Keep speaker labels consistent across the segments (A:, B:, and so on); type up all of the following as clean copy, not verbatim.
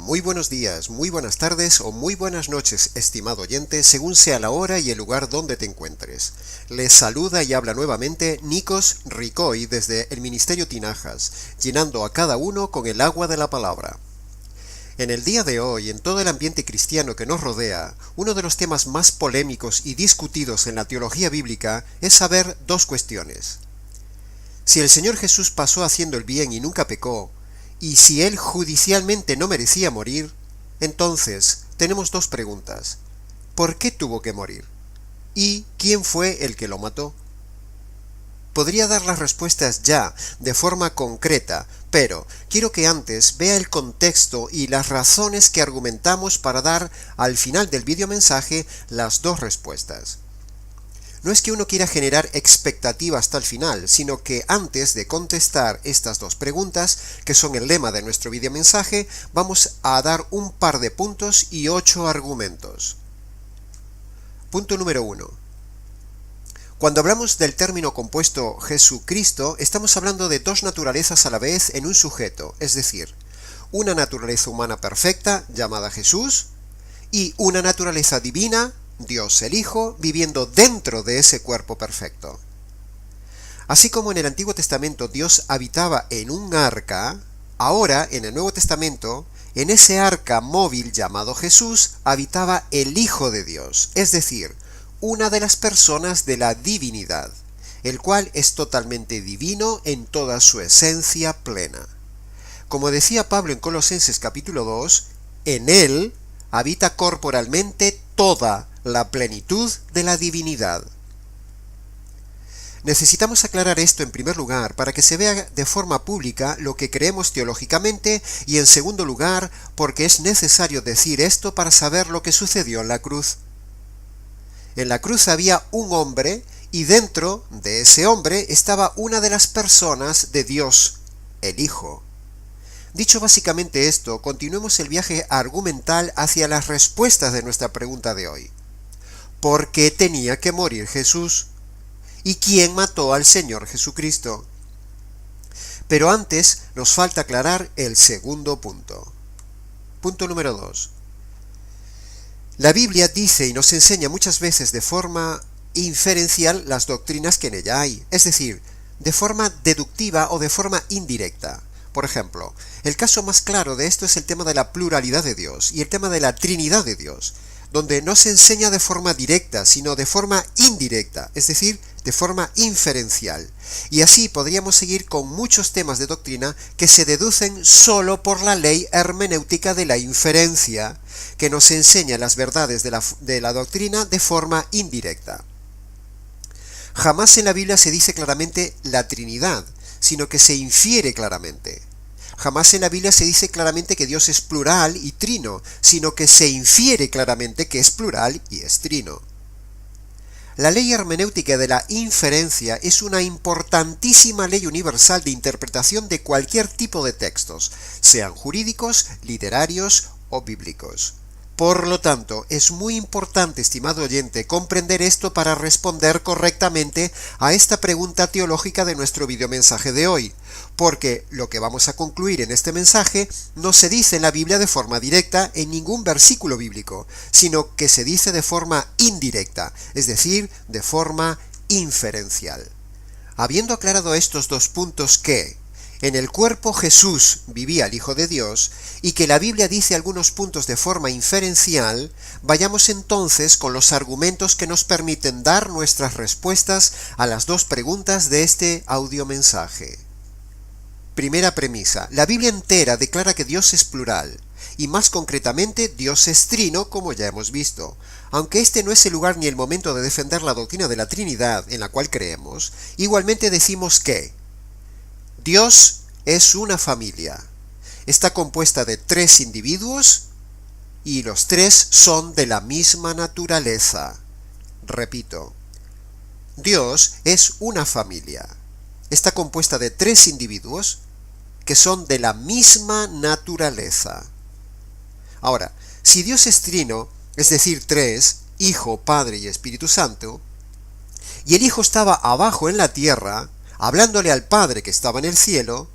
A: Muy buenos días, muy buenas tardes o muy buenas noches, estimado oyente, según sea la hora y el lugar donde te encuentres. Les saluda y habla nuevamente Nikos Ricoy desde el Ministerio Tinajas, llenando a cada uno con el agua de la palabra. En el día de hoy, en todo el ambiente cristiano que nos rodea, uno de los temas más polémicos y discutidos en la teología bíblica es saber dos cuestiones. Si el Señor Jesús pasó haciendo el bien y nunca pecó, y si él judicialmente no merecía morir, entonces tenemos dos preguntas. ¿Por qué tuvo que morir? ¿Y quién fue el que lo mató? Podría dar las respuestas ya, de forma concreta, pero quiero que antes vea el contexto y las razones que argumentamos para dar al final del videomensaje las dos respuestas. No es que uno quiera generar expectativa hasta el final, sino que antes de contestar estas dos preguntas, que son el lema de nuestro videomensaje, vamos a dar un par de puntos y 8 argumentos. Punto número 1. Cuando hablamos del término compuesto Jesucristo, estamos hablando de dos naturalezas a la vez en un sujeto, es decir, una naturaleza humana perfecta, llamada Jesús, y una naturaleza divina, Dios el Hijo, viviendo dentro de ese cuerpo perfecto. Así como en el Antiguo Testamento Dios habitaba en un arca, ahora en el Nuevo Testamento, en ese arca móvil llamado Jesús, habitaba el Hijo de Dios, es decir, una de las personas de la divinidad, el cual es totalmente divino en toda su esencia plena. Como decía Pablo en Colosenses capítulo 2, en él habita corporalmente toda la plenitud de la divinidad. Necesitamos aclarar esto en primer lugar para que se vea de forma pública lo que creemos teológicamente y en segundo lugar porque es necesario decir esto para saber lo que sucedió en la cruz. En la cruz había un hombre y dentro de ese hombre estaba una de las personas de Dios, el Hijo. Dicho básicamente esto, continuemos el viaje argumental hacia las respuestas de nuestra pregunta de hoy. ¿Por qué tenía que morir Jesús? ¿Y quién mató al Señor Jesucristo? Pero antes nos falta aclarar el segundo punto. Punto número 2. La Biblia dice y nos enseña muchas veces de forma inferencial las doctrinas que en ella hay, es decir, de forma deductiva o de forma indirecta. Por ejemplo, el caso más claro de esto es el tema de la pluralidad de Dios y el tema de la Trinidad de Dios, donde no se enseña de forma directa, sino de forma indirecta, es decir, de forma inferencial. Y así podríamos seguir con muchos temas de doctrina que se deducen solo por la ley hermenéutica de la inferencia, que nos enseña las verdades de la doctrina de forma indirecta. Jamás en la Biblia se dice claramente la Trinidad, sino que se infiere claramente. Jamás en la Biblia se dice claramente que Dios es plural y trino, sino que se infiere claramente que es plural y es trino. La ley hermenéutica de la inferencia es una importantísima ley universal de interpretación de cualquier tipo de textos, sean jurídicos, literarios o bíblicos. Por lo tanto, es muy importante, estimado oyente, comprender esto para responder correctamente a esta pregunta teológica de nuestro videomensaje de hoy, porque lo que vamos a concluir en este mensaje no se dice en la Biblia de forma directa en ningún versículo bíblico, sino que se dice de forma indirecta, es decir, de forma inferencial. Habiendo aclarado estos dos puntos que en el cuerpo Jesús vivía el Hijo de Dios, y que la Biblia dice algunos puntos de forma inferencial, vayamos entonces con los argumentos que nos permiten dar nuestras respuestas a las dos preguntas de este audiomensaje. Primera premisa. La Biblia entera declara que Dios es plural, y más concretamente Dios es trino, como ya hemos visto. Aunque este no es el lugar ni el momento de defender la doctrina de la Trinidad en la cual creemos, igualmente decimos que Dios es una familia. Está compuesta de 3 individuos y los 3 son de la misma naturaleza. Repito, Dios es una familia. Está compuesta de 3 individuos que son de la misma naturaleza. Ahora, si Dios es trino, es decir, 3, Hijo, Padre y Espíritu Santo, y el Hijo estaba abajo en la tierra, hablándole al Padre que estaba en el cielo,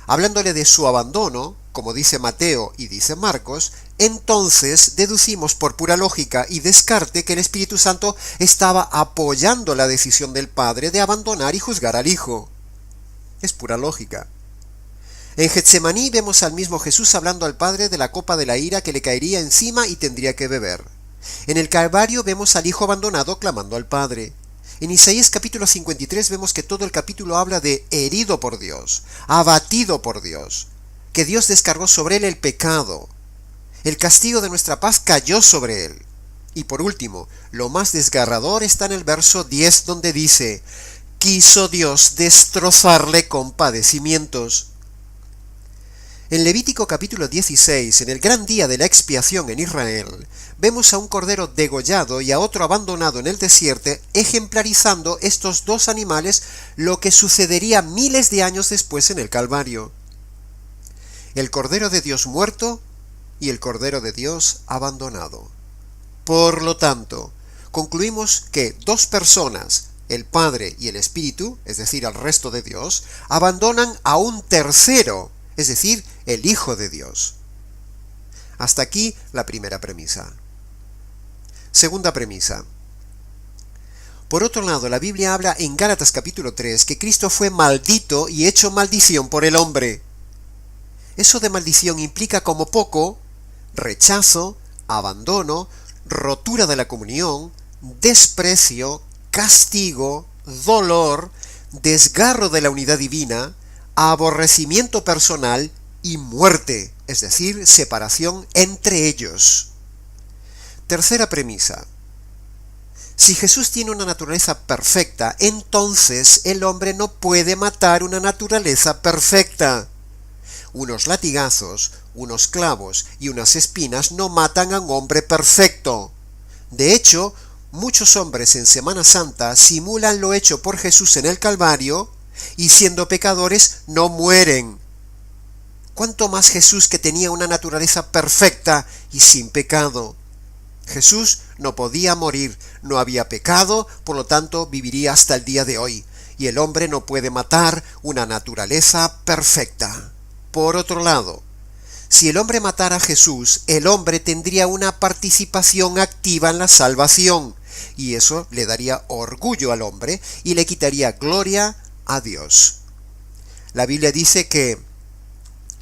A: hablándole de su abandono, como dice Mateo y dice Marcos, entonces deducimos por pura lógica y descarte que el Espíritu Santo estaba apoyando la decisión del Padre de abandonar y juzgar al Hijo. Es pura lógica. En Getsemaní vemos al mismo Jesús hablando al Padre de la copa de la ira que le caería encima y tendría que beber. En el Calvario vemos al Hijo abandonado clamando al Padre. En Isaías capítulo 53 vemos que todo el capítulo habla de herido por Dios, abatido por Dios, que Dios descargó sobre él el pecado. El castigo de nuestra paz cayó sobre él. Y por último, lo más desgarrador está en el verso 10 donde dice, quiso Dios destrozarle con padecimientos. En Levítico capítulo 16, en el gran día de la expiación en Israel, vemos a un cordero degollado y a otro abandonado en el desierto, ejemplarizando estos dos animales lo que sucedería miles de años después en el Calvario. El Cordero de Dios muerto y el Cordero de Dios abandonado. Por lo tanto, concluimos que dos personas, el Padre y el Espíritu, es decir, al resto de Dios, abandonan a un tercero, es decir, el Hijo de Dios. Hasta aquí la primera premisa. Segunda premisa. Por otro lado, la Biblia habla en Gálatas capítulo 3 que Cristo fue maldito y hecho maldición por el hombre. Eso de maldición implica como poco rechazo, abandono, rotura de la comunión, desprecio, castigo, dolor, desgarro de la unidad divina, aborrecimiento personal y muerte, es decir, separación entre ellos. Tercera premisa. Si Jesús tiene una naturaleza perfecta, entonces el hombre no puede matar una naturaleza perfecta. Unos latigazos, unos clavos y unas espinas no matan a un hombre perfecto. De hecho, muchos hombres en Semana Santa simulan lo hecho por Jesús en el Calvario y siendo pecadores no mueren. ¿Cuánto más Jesús que tenía una naturaleza perfecta y sin pecado? Jesús no podía morir, no había pecado, por lo tanto viviría hasta el día de hoy, y el hombre no puede matar una naturaleza perfecta. Por otro lado, si el hombre matara a Jesús, el hombre tendría una participación activa en la salvación, y eso le daría orgullo al hombre y le quitaría gloria a Dios. La Biblia dice que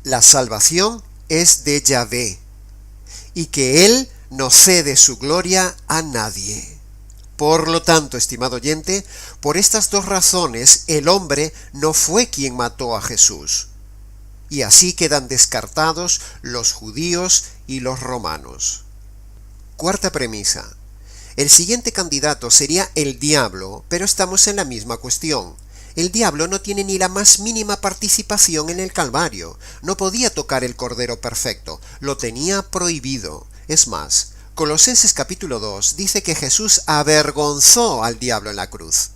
A: la salvación es de Yahvé, y que Él no cede su gloria a nadie. Por lo tanto, estimado oyente, por estas dos razones el hombre no fue quien mató a Jesús. Y así quedan descartados los judíos y los romanos. Cuarta premisa. El siguiente candidato sería el diablo, pero estamos en la misma cuestión. El diablo no tiene ni la más mínima participación en el Calvario. No podía tocar el Cordero perfecto, lo tenía prohibido. Es más, Colosenses capítulo 2 dice que Jesús avergonzó al diablo en la cruz.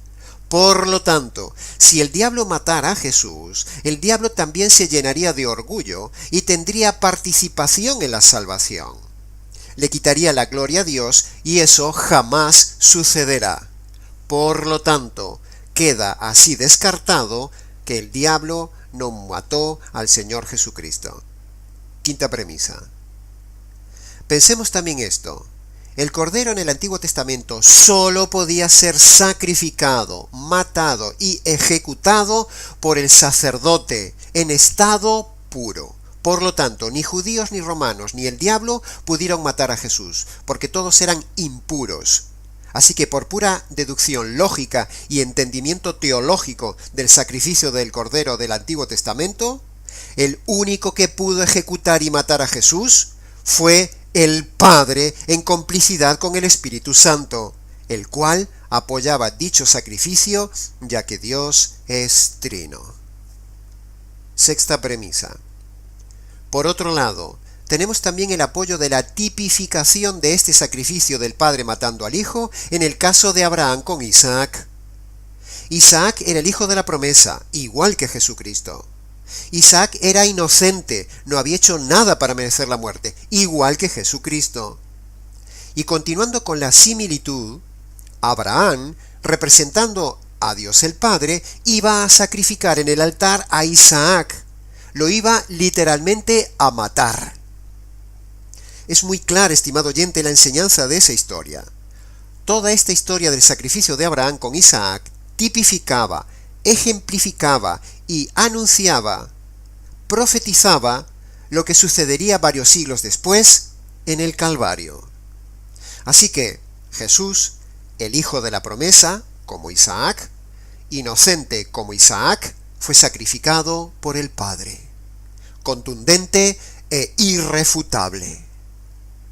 A: Por lo tanto, si el diablo matara a Jesús, el diablo también se llenaría de orgullo y tendría participación en la salvación. Le quitaría la gloria a Dios y eso jamás sucederá. Por lo tanto, queda así descartado que el diablo no mató al Señor Jesucristo. Quinta premisa. Pensemos también esto. El cordero en el Antiguo Testamento solo podía ser sacrificado, matado y ejecutado por el sacerdote en estado puro. Por lo tanto, ni judíos ni romanos ni el diablo pudieron matar a Jesús, porque todos eran impuros. Así que por pura deducción lógica y entendimiento teológico del sacrificio del Cordero del Antiguo Testamento, el único que pudo ejecutar y matar a Jesús fue el Padre en complicidad con el Espíritu Santo, el cual apoyaba dicho sacrificio, ya que Dios es trino. Sexta premisa. Por otro lado, tenemos también el apoyo de la tipificación de este sacrificio del Padre matando al Hijo en el caso de Abraham con Isaac. Isaac era el hijo de la promesa, igual que Jesucristo. Isaac era inocente, no había hecho nada para merecer la muerte, igual que Jesucristo. Y continuando con la similitud, Abraham, representando a Dios el Padre, iba a sacrificar en el altar a Isaac, lo iba literalmente a matar. Es muy clara, estimado oyente, la enseñanza de esa historia. Toda esta historia del sacrificio de Abraham con Isaac tipificaba, ejemplificaba y anunciaba, profetizaba lo que sucedería varios siglos después en el Calvario. Así que Jesús, el hijo de la promesa, como Isaac, inocente como Isaac, fue sacrificado por el Padre. Contundente e irrefutable.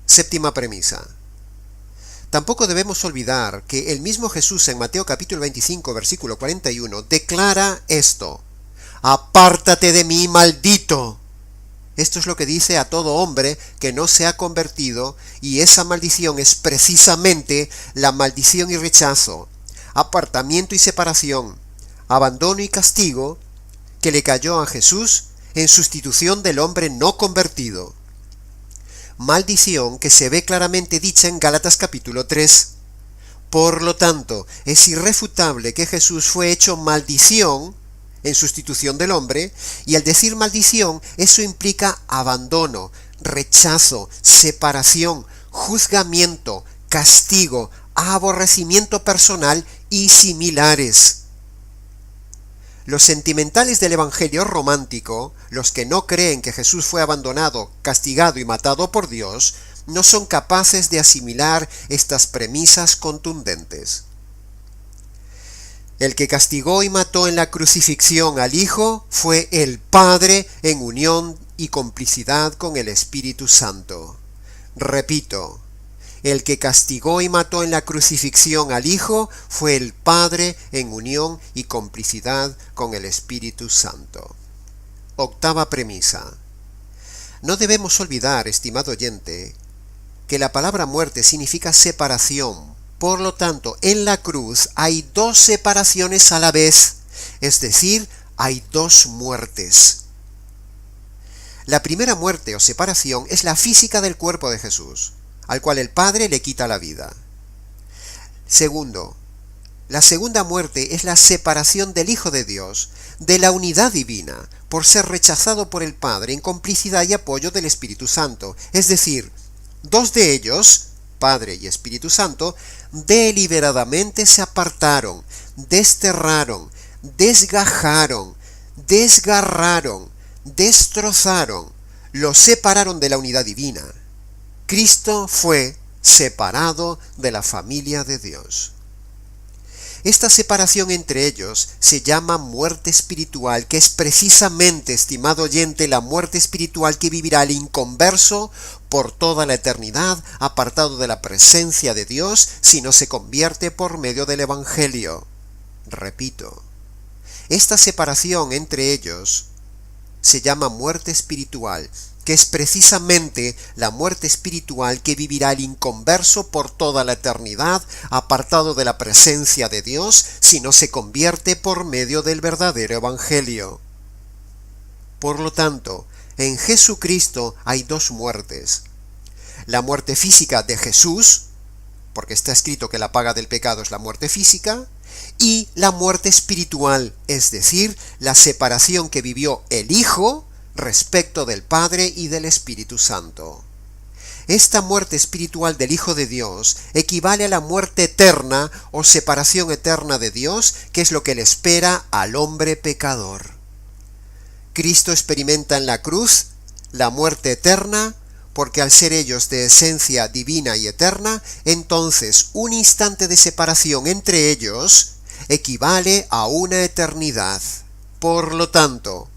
A: Séptima premisa. Tampoco debemos olvidar que el mismo Jesús en Mateo capítulo 25, versículo 41, declara esto: «Apártate de mí, maldito». Esto es lo que dice a todo hombre que no se ha convertido, y esa maldición es precisamente la maldición y rechazo, apartamiento y separación, abandono y castigo que le cayó a Jesús en sustitución del hombre no convertido. Maldición que se ve claramente dicha en Gálatas capítulo 3. Por lo tanto, es irrefutable que Jesús fue hecho maldición en sustitución del hombre, y al decir maldición, eso implica abandono, rechazo, separación, juzgamiento, castigo, aborrecimiento personal y similares. Los sentimentales del Evangelio romántico, los que no creen que Jesús fue abandonado, castigado y matado por Dios, no son capaces de asimilar estas premisas contundentes. El que castigó y mató en la crucifixión al Hijo fue el Padre en unión y complicidad con el Espíritu Santo. Repito, el que castigó y mató en la crucifixión al Hijo fue el Padre en unión y complicidad con el Espíritu Santo. Octava premisa. No debemos olvidar, estimado oyente, que la palabra muerte significa separación. Por lo tanto, en la cruz hay dos separaciones a la vez, es decir, hay dos muertes. La primera muerte o separación es la física del cuerpo de Jesús, al cual el Padre le quita la vida. Segundo, la segunda muerte es la separación del Hijo de Dios de la unidad divina, por ser rechazado por el Padre en complicidad y apoyo del Espíritu Santo. Es decir, dos de ellos, Padre y Espíritu Santo, deliberadamente se apartaron, desterraron, desgajaron, desgarraron, destrozaron, los separaron de la unidad divina. Cristo fue separado de la familia de Dios. Esta separación entre ellos se llama muerte espiritual, que es precisamente, estimado oyente, la muerte espiritual que vivirá el inconverso por toda la eternidad, apartado de la presencia de Dios, si no se convierte por medio del Evangelio. Repito, esta separación entre ellos se llama muerte espiritual, que es precisamente la muerte espiritual que vivirá el inconverso por toda la eternidad, apartado de la presencia de Dios, si no se convierte por medio del verdadero Evangelio. Por lo tanto, en Jesucristo hay dos muertes. La muerte física de Jesús, porque está escrito que la paga del pecado es la muerte física, y la muerte espiritual, es decir, la separación que vivió el Hijo respecto del Padre y del Espíritu Santo. Esta muerte espiritual del Hijo de Dios equivale a la muerte eterna o separación eterna de Dios, que es lo que le espera al hombre pecador. Cristo experimenta en la cruz la muerte eterna, porque al ser ellos de esencia divina y eterna, entonces un instante de separación entre ellos equivale a una eternidad. Por lo tanto,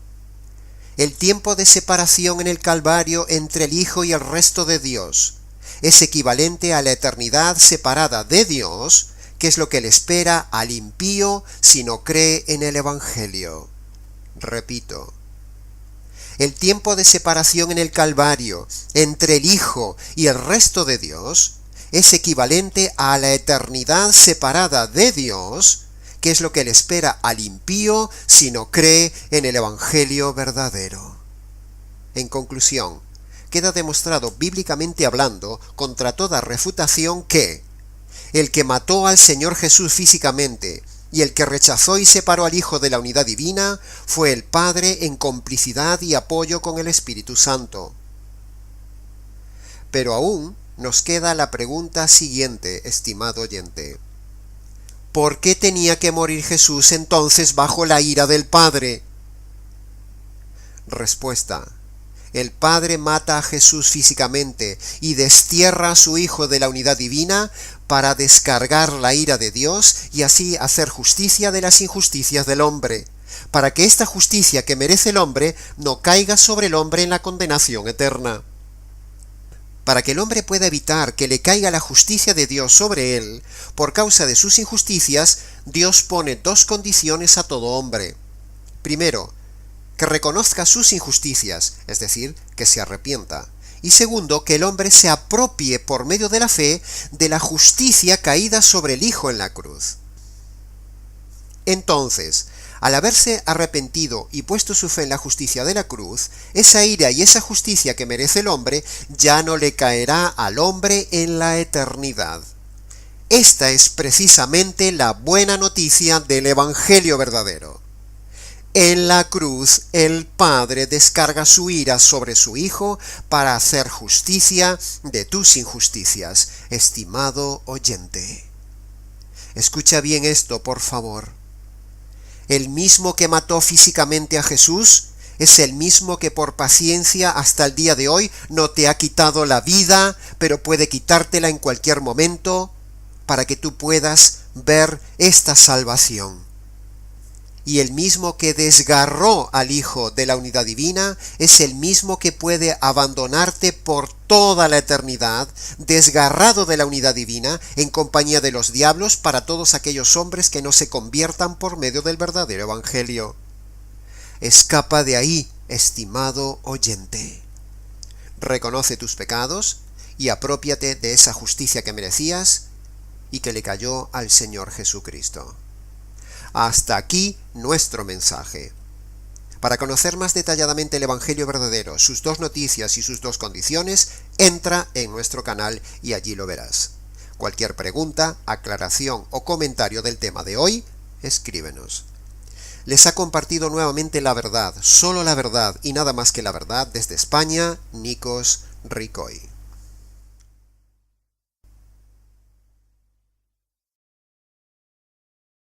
A: el tiempo de separación en el Calvario entre el Hijo y el resto de Dios es equivalente a la eternidad separada de Dios, que es lo que le espera al impío si no cree en el Evangelio. Repito, el tiempo de separación en el Calvario entre el Hijo y el resto de Dios es equivalente a la eternidad separada de Dios, que es lo que le espera al impío si no cree en el Evangelio verdadero. En conclusión, queda demostrado bíblicamente hablando, contra toda refutación, que el que mató al Señor Jesús físicamente Y el que rechazó y separó al Hijo de la unidad divina fue el Padre en complicidad y apoyo con el Espíritu Santo. Pero aún nos queda la pregunta siguiente, estimado oyente. ¿Por qué tenía que morir Jesús entonces bajo la ira del Padre? Respuesta. El Padre mata a Jesús físicamente y destierra a su Hijo de la unidad divina para descargar la ira de Dios y así hacer justicia de las injusticias del hombre, para que esta justicia que merece el hombre no caiga sobre el hombre en la condenación eterna. Para que el hombre pueda evitar que le caiga la justicia de Dios sobre él, por causa de sus injusticias, Dios pone dos condiciones a todo hombre. Primero, que reconozca sus injusticias, es decir, que se arrepienta. Y segundo, que el hombre se apropie por medio de la fe de la justicia caída sobre el Hijo en la cruz. Entonces, al haberse arrepentido y puesto su fe en la justicia de la cruz, esa ira y esa justicia que merece el hombre ya no le caerá al hombre en la eternidad. Esta es precisamente la buena noticia del Evangelio verdadero. En la cruz el Padre descarga su ira sobre su Hijo para hacer justicia de tus injusticias, estimado oyente. Escucha bien esto, por favor. El mismo que mató físicamente a Jesús es el mismo que por paciencia hasta el día de hoy no te ha quitado la vida, pero puede quitártela en cualquier momento para que tú puedas ver esta salvación. Y el mismo que desgarró al Hijo de la unidad divina es el mismo que puede abandonarte por toda la eternidad, desgarrado de la unidad divina, en compañía de los diablos para todos aquellos hombres que no se conviertan por medio del verdadero Evangelio. Escapa de ahí, estimado oyente. Reconoce tus pecados y aprópiate de esa justicia que merecías y que le cayó al Señor Jesucristo. Hasta aquí nuestro mensaje. Para conocer más detalladamente el Evangelio verdadero, sus dos noticias y sus dos condiciones, entra en nuestro canal y allí lo verás. Cualquier pregunta, aclaración o comentario del tema de hoy, escríbenos. Les ha compartido nuevamente la verdad, solo la verdad y nada más que la verdad desde España, Nikos Ricoy.